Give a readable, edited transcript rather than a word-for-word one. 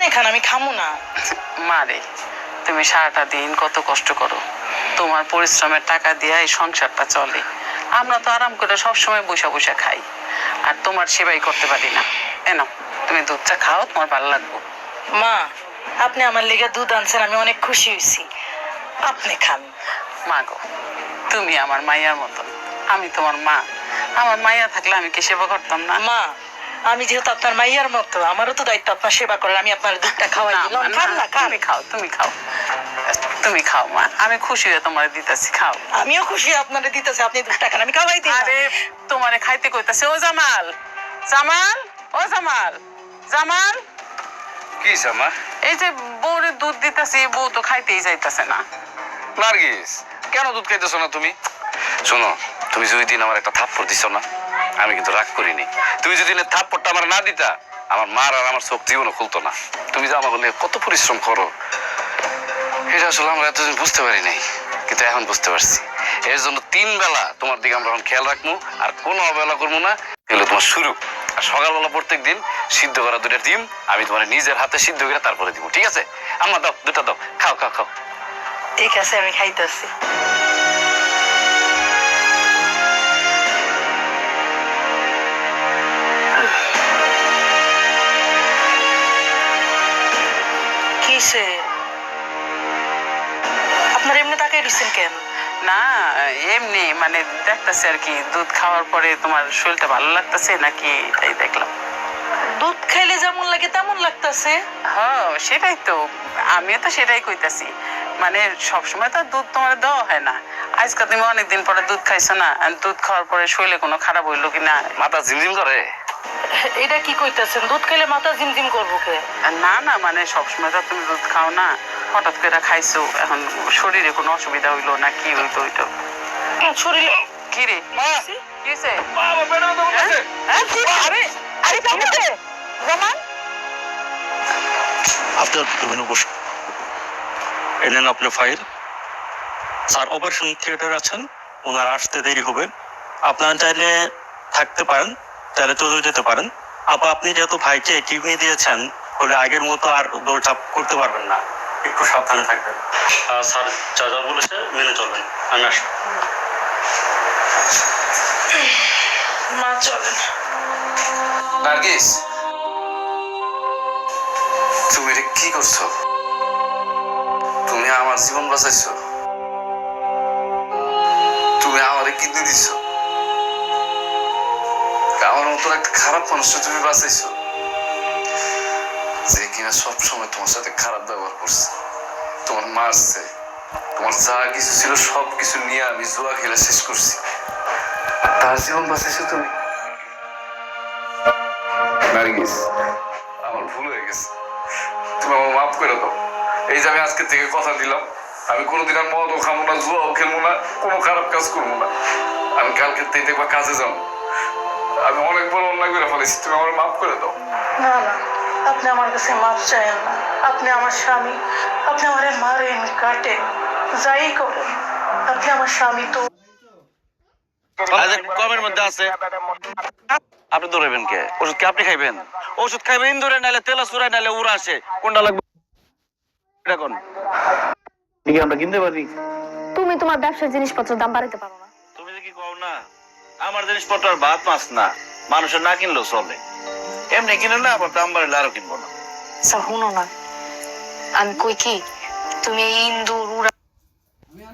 এখানে আমি খামু না। মারে, তুমি সারাটা দিন কত কষ্ট করো, তোমার পরিশ্রমের টাকা দিয়ে এই সংসারটা চলে। আমরা তো আরাম করে সবসময় বসে বসে খাই, আর তোমার সেবাই করতে পারি না। এনো, তুমি দুধটা খাও, তোমার ভালো লাগবে। মা, আপনি আমার লেগে দুধ আনছেন, আমি অনেক খুশি হয়েছি। আপনি খান। মা গো, তুমি আমার মাইয়ার মতন, আমি তোমার মা। আমার মাইয়া থাকলে আমি কি সেবা করতাম না? মা, আমি যেহেতু আপনার মাইয়ার মতো, আমারও তো দায়িত্ব আপনার সেবা করার। আমি আপনার দুধটা খাওয়াই দিলাম। খান না, খান। তুমি খাও, তুমি খাও, তুমি খাও মা, আমি খুশি হয়ে তোমার দিতেছি, খাও। আমিও খুশি আপনারে দিতেছি, আপনি দুধটা খান, আমি খাওয়াই দিই। আরে তোমারে খাইতে কইতাছে। ও জামাল, জামাল, ও জামাল, জামাল। কি জামা? এই যে বউরে দুধ দিতেছি, বউ তো খাইতেই যাইতেছে না। নার্গিস, কেন দুধ খাইতেছো না তুমি? শোনো, তুমি যে ওই দিন আমার একটা থাপ্পড় দিছো না, আমি কিন্তু রাগ করিনি। তুমি যদি থাপ্পড়টা আমার না দিতা, আমার মার আর আমার চোখ জীবনও খুলতো না। তুমি যে আমার বলে কত পরিশ্রম করো, এটা আসলে আমরা এতদিন বুঝতে পারি নাই, কিন্তু এখন বুঝতে পারছি। এর জন্য 3 বেলা তোমার দিকে আমরা এখন খেয়াল রাখবো, আর কোনো অবহেলা করবো না। এগুলো তোমার শুরু। আর সকালবেলা প্রত্যেক দিন সিদ্ধ করা 2টা ডিম আমি তোমার নিজের হাতে সিদ্ধ করে তারপরে দিব, ঠিক আছে? আমার দাও, 2টা দাও, খাও খাও খাও। ঠিক আছে, আমি খাইতেছি। কিসে আপনার এমনি তাকাই দিচ্ছেন কেন? না, এমনি মানে দেখতেছি আর কি, দুধ খাওয়ার পরে তোমার শরীরটা ভালো লাগতেছে নাকি, তাই দেখলাম। দুধ খাইলে যেমন লাগে তেমন লাগতেছে। হ্যাঁ, সেটাই তো, আমিও তো সেটাই কইতাছি। মানে সবসময় তো দুধ তোমার দেওয়া হয় না। আজকে তুমি অনেকদিন পরে দুধ খাইছো না, আর দুধ খাওয়ার পরে শরীরে কোনো খারাপ হইলো কিনা। মাথা ঝিমঝিম করে? এটা কি কইতাছেন? দুধ খাইলে মাথা ঝিমঝিম করবো কে? না না, মানে সবসময় তো তুমি দুধ খাও না, হঠাৎ করে খাইছো, এখন শরীরে কোনো অসুবিধা হইলো না কি হইতো ওইটা? শরীরে কি রে, মা, কি হইছে? বাবা বেরো তোমার কাছে। আরে আরে কেমনে জামান? আপনার বিভিন্ন বসুন, এনেন আপনার ফাইল। স্যার অপারেশন থিয়েটার আছেন, ওনার আসতে দেরি হবে। আপনার চাইলে থাকতে পারেন, চাইলে চলে যেতে পারেন। আপনি যেহেতু ভাইকে কিডনি দিয়েছেন, ফলে আগের মতো আর দৌড়ঝাঁপ করতে পারবেন না, একটু সাবধানে থাকবেন। স্যার যা যা বলেছে মেনে চলবেন। আমি আসি। মা চলেন। নার্গিস, তুমি এটা কি করছো? তুমি আমার জীবন বাঁচাইছো, তুমি আমারে কিডনি দিছো, আমার মতো একটা খারাপ মানুষকে তুমি বাঁচাইছো, যে কিনা সবসময় তোমার সাথে খারাপ ব্যবহার করছে, তোমার মারছে, তোমার যা কিছু ছিল সব কিছু নিয়ে আমি জুয়া খেলা শেষ করছি, আর তার জীবন বাঁচাইছো তুমি। নার্গিস, আমার ভুল হয়ে গেছে, তুমি আমার মাফ করে দাও। এই যে আমি আজকে থেকে কথা দিলাম, আমি কোনোদিন আর মদও খাবো না, জুয়াও খেলবো না, কোনো খারাপ কাজ করবো না। আমি কালকে থেকে দেখবা কাজে যাবো। আমি অনেক বড় অন্যায় করে ফেলেছি, তুমি আমার মাফ করে দাও। না না, আপনি আমার কাছে মাপ চাইেন না। আপনি আমার স্বামী, আপনি আমার মারেন কাটেন যাই করেন, আপনি আমার স্বামী। তো কমের মধ্যে আছে, আপনি দৌড়াবেন কে? ওষুধ কি আপনি খাইবেন? ওষুধ খাইবেন ইন্দুরে, নাইলে তেলা চুরাই, নাইলে উড়া আসে, কোনটা লাগবে এখন? ঠিক আমরা কিনতে পারি। তুমি তোমার ব্যবসার জিনিসপত্রের দাম বাড়াতে পারো না। তুমি কি কও না আমার জিনিসপত্র আর ভাত মাছ না, মানুষের না কিনলেও চলে। এমনি কিনে না, আবার দাম বাড়লে আরো কিনবো না। শুনো না, আমি কই কি, তুমি এই ইন্দুর উড়া